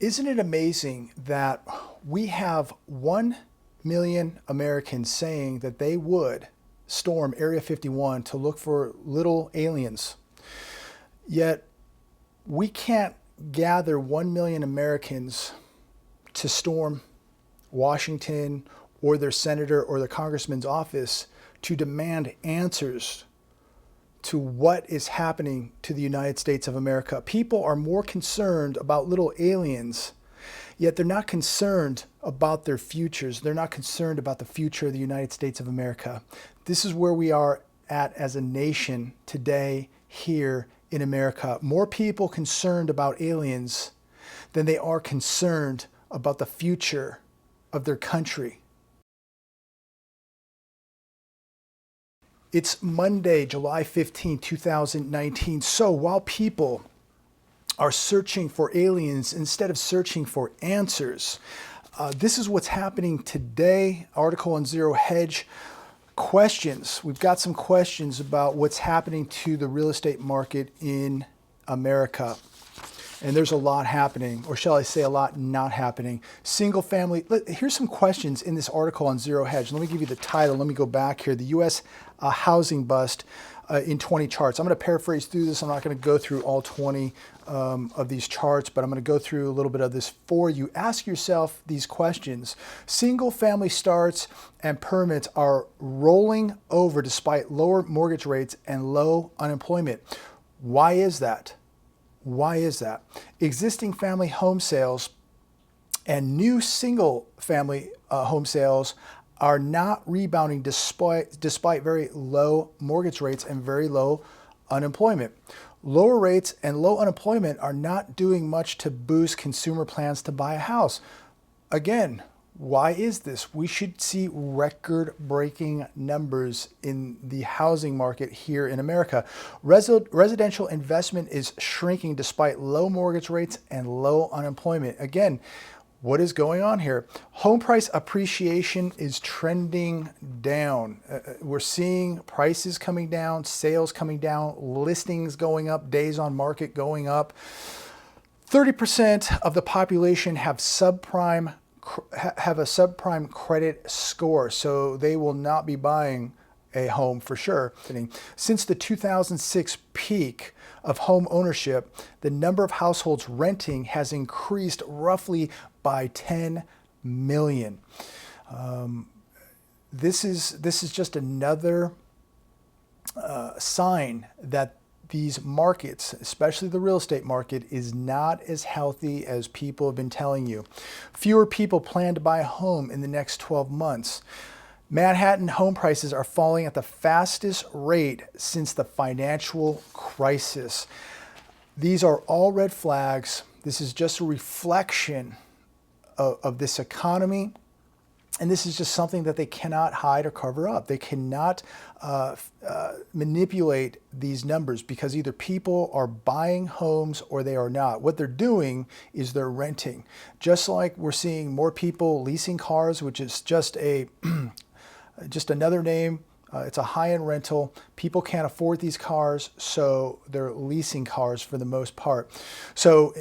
Isn't it amazing that we have 1 million Americans saying that they would storm Area 51 to look for little aliens, yet we can't gather 1 million Americans to storm Washington or their senator or their congressman's office to demand answers to what is happening to the United States of America. People are more concerned about little aliens, yet they're not concerned about their futures. They're not concerned about the future of the United States of America. This is where we are at as a nation today here in America. More people concerned about aliens than they are concerned about the future of their country. It's Monday, July 15, 2019. So while people are searching for aliens instead of searching for answers, this is what's happening today. Article on Zero Hedge. Questions. We've got some questions about what's happening to the real estate market in America. And there's a lot happening, or shall I say a lot not happening. Single family, here's some questions in this article on Zero Hedge. Let me give you the title. Let me go back here. The U.S. Housing Bust in 20 charts. I'm going to paraphrase through this. I'm not going to go through all 20 of these charts, but I'm going to go through a little bit of this for you. Ask yourself these questions. Single family starts and permits are rolling over despite lower mortgage rates and low unemployment. Why is that? Why is that? Existing family home sales and new single family home sales are not rebounding despite very low mortgage rates and very low unemployment. Lower rates and low unemployment are not doing much to boost consumer plans to buy a house. Again, why is this? We should see record-breaking numbers in the housing market here in America. Residential investment is shrinking despite low mortgage rates and low unemployment. Again, what is going on here? Home price appreciation is trending down. We're seeing prices coming down, sales coming down, listings going up, days on market going up. 30% of the population have a subprime credit score, so they will not be buying a home for sure. Since the 2006 peak of home ownership, the number of households renting has increased roughly by 10 million. This is just another sign that these markets, especially the real estate market, is not as healthy as people have been telling you. Fewer people plan to buy a home in the next 12 months. Manhattan home prices are falling at the fastest rate since the financial crisis. These are all red flags. This is just a reflection of this economy. And this is just something that they cannot hide or cover up. They cannot manipulate these numbers because either people are buying homes or they are not. What they're doing is they're renting. Just like we're seeing more people leasing cars, which is just another name. It's a high-end rental. People can't afford these cars, so they're leasing cars for the most part. So,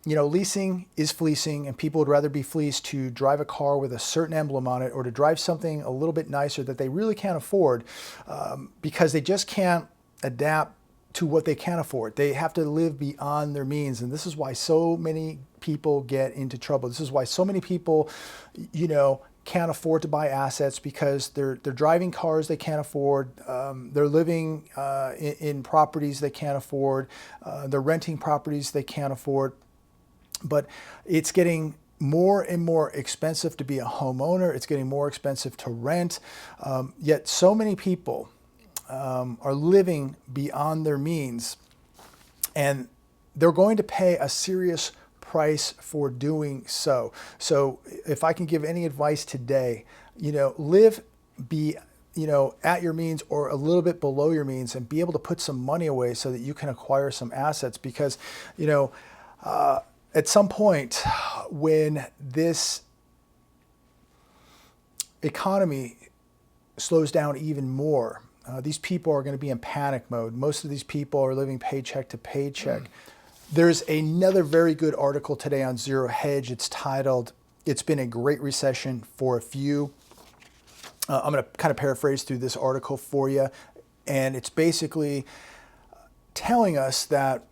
leasing is fleecing, and people would rather be fleeced to drive a car with a certain emblem on it or to drive something a little bit nicer that they really can't afford because they just can't adapt to what they can afford. They have to live beyond their means, and this is why so many people get into trouble. This is why so many people, can't afford to buy assets because they're driving cars they can't afford. They're living in properties they can't afford. They're renting properties they can't afford. But it's getting more and more expensive to be a homeowner. It's getting more expensive to rent. Yet so many people are living beyond their means, and they're going to pay a serious price for doing so. So if I can give any advice today, live at your means or a little bit below your means and be able to put some money away so that you can acquire some assets because, at some point when this economy slows down even more, these people are going to be in panic mode. Most of these people are living paycheck to paycheck. There's another very good article today on Zero Hedge. It's titled, "It's Been a Great Recession for a Few." I'm going to kind of paraphrase through this article for you. And it's basically telling us that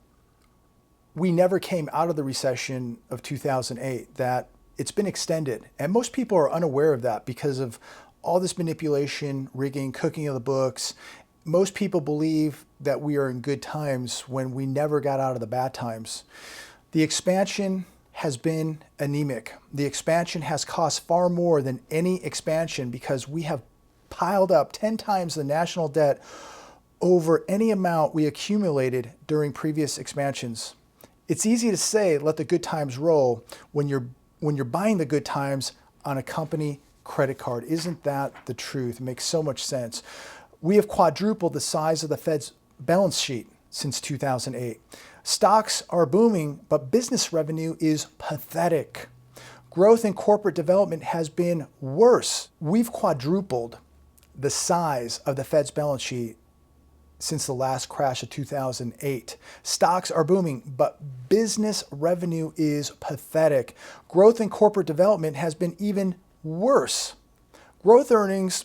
we never came out of the recession of 2008, that it's been extended. And most people are unaware of that because of all this manipulation, rigging, cooking of the books. Most people believe that we are in good times when we never got out of the bad times. The expansion has been anemic. The expansion has cost far more than any expansion because we have piled up 10 times the national debt over any amount we accumulated during previous expansions. It's easy to say, let the good times roll when you're buying the good times on a company credit card. Isn't that the truth? It makes so much sense. We have quadrupled the size of the Fed's balance sheet since 2008. Stocks are booming, but business revenue is pathetic. Growth in corporate development has been worse. We've quadrupled the size of the Fed's balance sheet since the last crash of 2008. Stocks are booming, but business revenue is pathetic. Growth in corporate development has been even worse. Growth earnings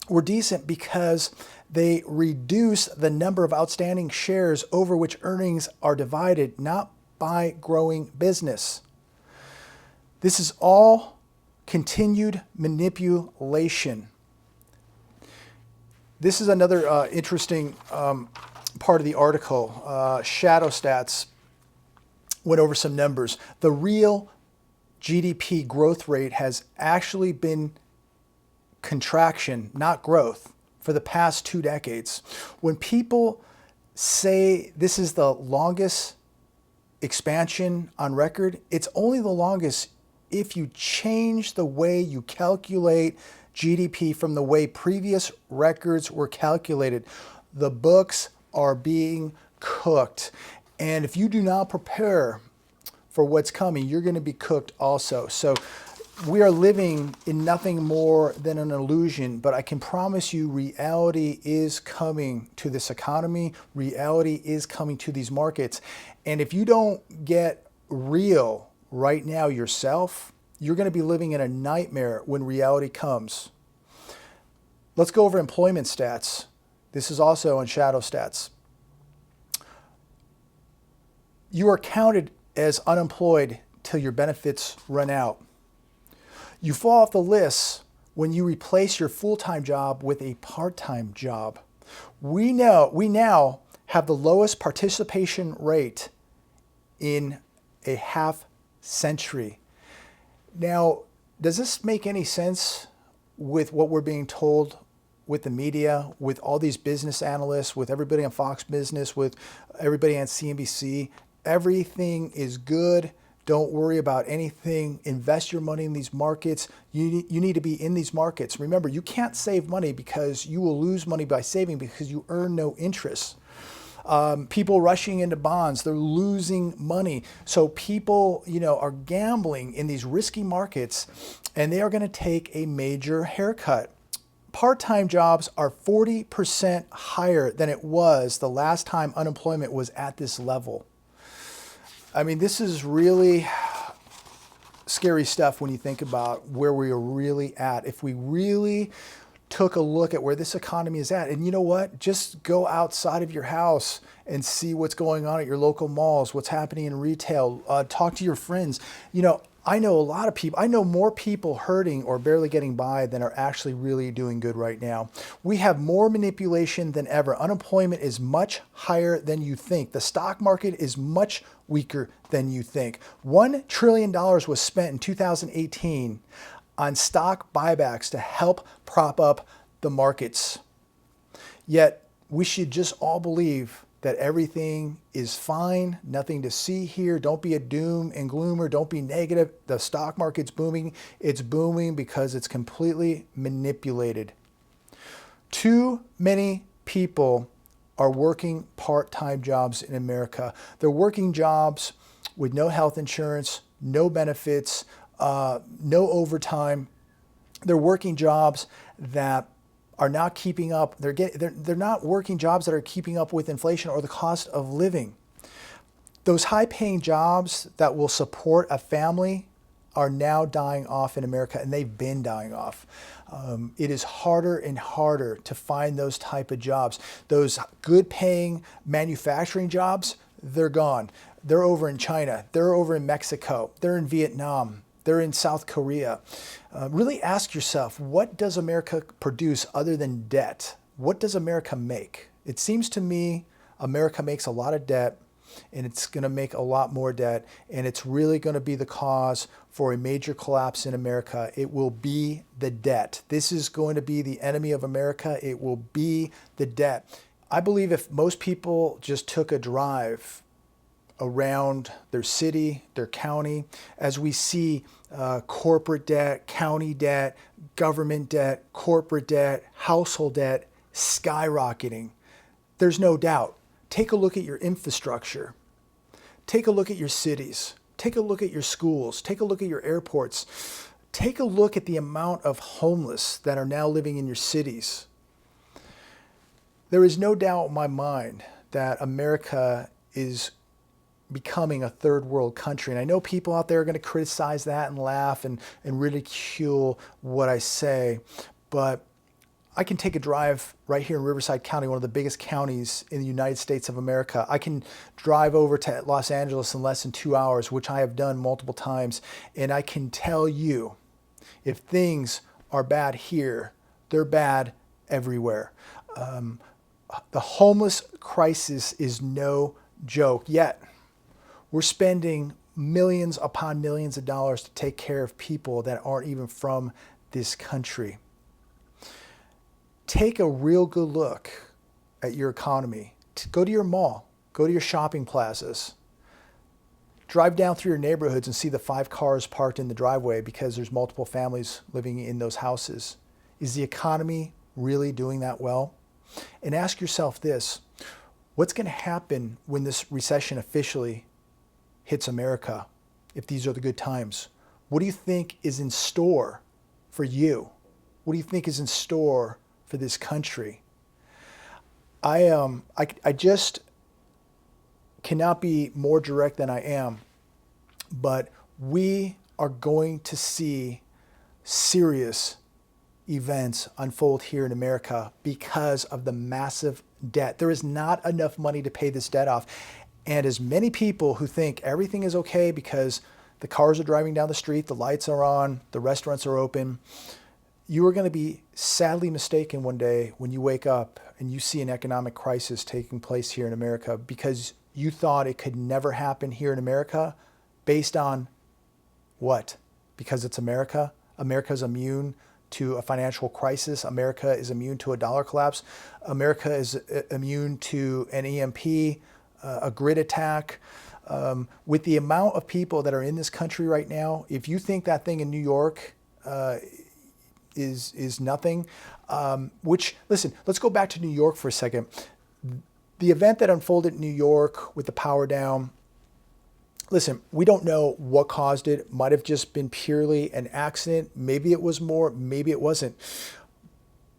were decent because they reduce the number of outstanding shares over which earnings are divided, not by growing business. This is all continued manipulation. This is another interesting part of the article. Shadow Stats went over some numbers. The real GDP growth rate has actually been contraction, not growth, for the past 2 decades. When people say this is the longest expansion on record, it's only the longest if you change the way you calculate GDP from the way previous records were calculated. The books are being cooked. And if you do not prepare for what's coming, you're going to be cooked also. So we are living in nothing more than an illusion, but I can promise you reality is coming to this economy. Reality is coming to these markets. And if you don't get real right now yourself, you're going to be living in a nightmare when reality comes. Let's go over employment stats. This is also on Shadow Stats. You are counted as unemployed till your benefits run out. You fall off the list when you replace your full-time job with a part-time job. We now have the lowest participation rate in a half century. Now, does this make any sense with what we're being told with the media, with all these business analysts, with everybody on Fox Business, with everybody on CNBC? Everything is good. Don't worry about anything. Invest your money in these markets. You need to be in these markets. Remember, you can't save money because you will lose money by saving because you earn no interest. People rushing into bonds, they're losing money. So people, are gambling in these risky markets, and they are going to take a major haircut. Part-time jobs are 40% higher than it was the last time unemployment was at this level. I mean, this is really scary stuff when you think about where we are really at. If we really took a look at where this economy is at, and you know what? Just go outside of your house and see what's going on at your local malls, what's happening in retail, talk to your friends. I know a lot of people, I know more people hurting or barely getting by than are actually really doing good right now. We have more manipulation than ever. Unemployment is much higher than you think. The stock market is much weaker than you think. $1 trillion was spent in 2018 on stock buybacks to help prop up the markets. Yet we should just all believe that everything is fine, nothing to see here. Don't be a doom and gloomer. Don't be negative. The stock market's booming. It's booming because it's completely manipulated. Too many people are working part-time jobs in America. They're working jobs with no health insurance, no benefits, no overtime. They're working jobs that are not keeping up. They're not working jobs that are keeping up with inflation or the cost of living. Those high-paying jobs that will support a family are now dying off in America, and they've been dying off. It is harder and harder to find those type of jobs. Those good-paying manufacturing jobs, they're gone. They're over in China. They're over in Mexico. They're in Vietnam. They're in South Korea. Really ask yourself, what does America produce other than debt? What does America make? It seems to me America makes a lot of debt, and it's going to make a lot more debt, and it's really going to be the cause for a major collapse in America. It will be the debt. This is going to be the enemy of America. It will be the debt. I believe if most people just took a drive around their city, their county, as we see corporate debt, county debt, government debt, corporate debt, household debt skyrocketing, there's no doubt. Take a look at your infrastructure. Take a look at your cities. Take a look at your schools. Take a look at your airports. Take a look at the amount of homeless that are now living in your cities. There is no doubt in my mind that America is becoming a third world country. And I know people out there are going to criticize that and laugh and ridicule what I say, but I can take a drive right here in Riverside County, one of the biggest counties in the United States of America. I can drive over to Los Angeles in less than 2 hours, which I have done multiple times. And I can tell you, if things are bad here, they're bad everywhere. The homeless crisis is no joke. Yet, we're spending millions upon millions of dollars to take care of people that aren't even from this country. Take a real good look at your economy. Go to your mall. Go to your shopping plazas. Drive down through your neighborhoods and see the 5 cars parked in the driveway because there's multiple families living in those houses. Is the economy really doing that well? And ask yourself this, what's going to happen when this recession officially hits America, if these are the good times? What do you think is in store for you? What do you think is in store for this country? I just cannot be more direct than I am, but we are going to see serious events unfold here in America because of the massive debt. There is not enough money to pay this debt off. And as many people who think everything is okay because the cars are driving down the street, the lights are on, the restaurants are open, you are going to be sadly mistaken one day when you wake up and you see an economic crisis taking place here in America because you thought it could never happen here in America based on what? Because it's America? America's immune to a financial crisis. America is immune to a dollar collapse. America is immune to an EMP, a grid attack. With the amount of people that are in this country right now, if you think that thing in New York is nothing, which, listen, let's go back to New York for a second. The event that unfolded in New York with the power down, listen, we don't know what caused it. Might have just been purely an accident. Maybe it was more, maybe it wasn't.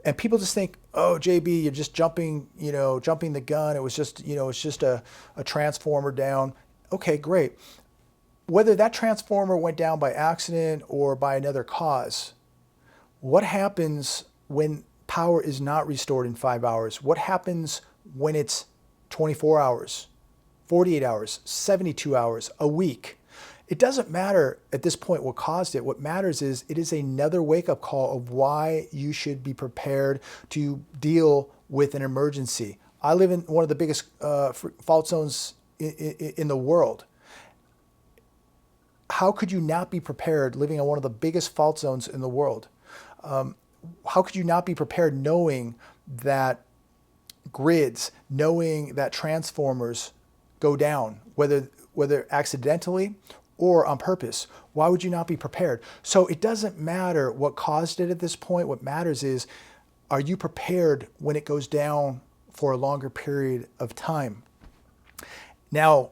And people just think, oh, JB, you're just jumping the gun. It was just, it's just a transformer down. Okay, great. Whether that transformer went down by accident or by another cause, what happens when power is not restored in 5 hours? What happens when it's 24 hours, 48 hours, 72 hours, a week? It doesn't matter at this point what caused it. What matters is it is another wake-up call of why you should be prepared to deal with an emergency. I live in one of the biggest fault zones in the world. How could you not be prepared living on one of the biggest fault zones in the world? How could you not be prepared knowing that grids, knowing that transformers go down, whether accidentally or on purpose? Why would you not be prepared? So it doesn't matter what caused it at this point. What matters is, are you prepared when it goes down for a longer period of time? Now,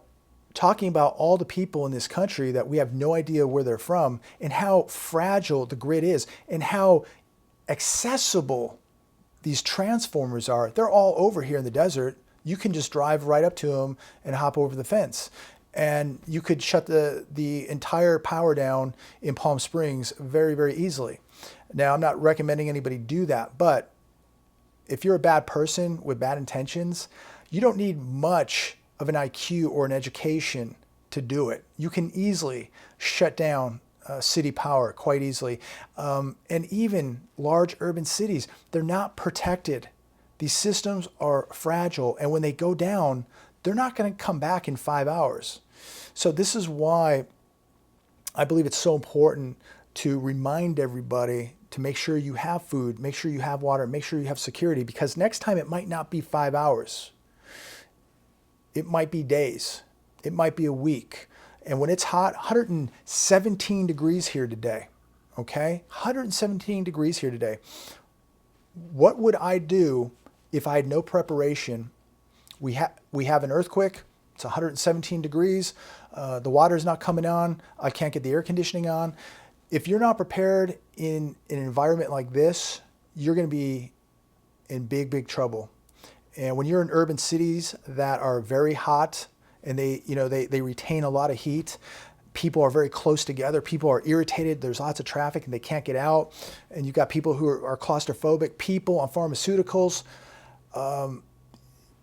talking about all the people in this country that we have no idea where they're from and how fragile the grid is and how accessible these transformers are. They're all over here in the desert. You can just drive right up to them and hop over the fence. and you could shut the entire power down in Palm Springs very, very easily. Now, I'm not recommending anybody do that, but if you're a bad person with bad intentions, you don't need much of an IQ or an education to do it. You can easily shut down city power quite easily. And even large urban cities, they're not protected. These systems are fragile, and when they go down, they're not going to come back in 5 hours. So this is why I believe it's so important to remind everybody to make sure you have food, make sure you have water, make sure you have security, because next time it might not be 5 hours. It might be days. It might be a week. And when it's hot, 117 degrees here today, okay? 117 degrees here today. What would I do if I had no preparation? We have an earthquake. It's 117 degrees. The water's not coming on. I can't get the air conditioning on. If you're not prepared in an environment like this, you're going to be in big, big trouble. And when you're in urban cities that are very hot and they retain a lot of heat, people are very close together. People are irritated. There's lots of traffic and they can't get out. And you've got people who are claustrophobic, people on pharmaceuticals,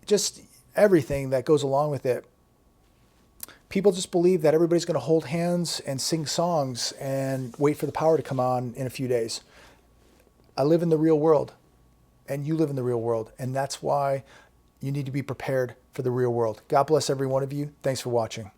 just everything that goes along with it. People just believe that everybody's going to hold hands and sing songs and wait for the power to come on in a few days. I live in the real world, and you live in the real world, and that's why you need to be prepared for the real world. God bless every one of you. Thanks for watching.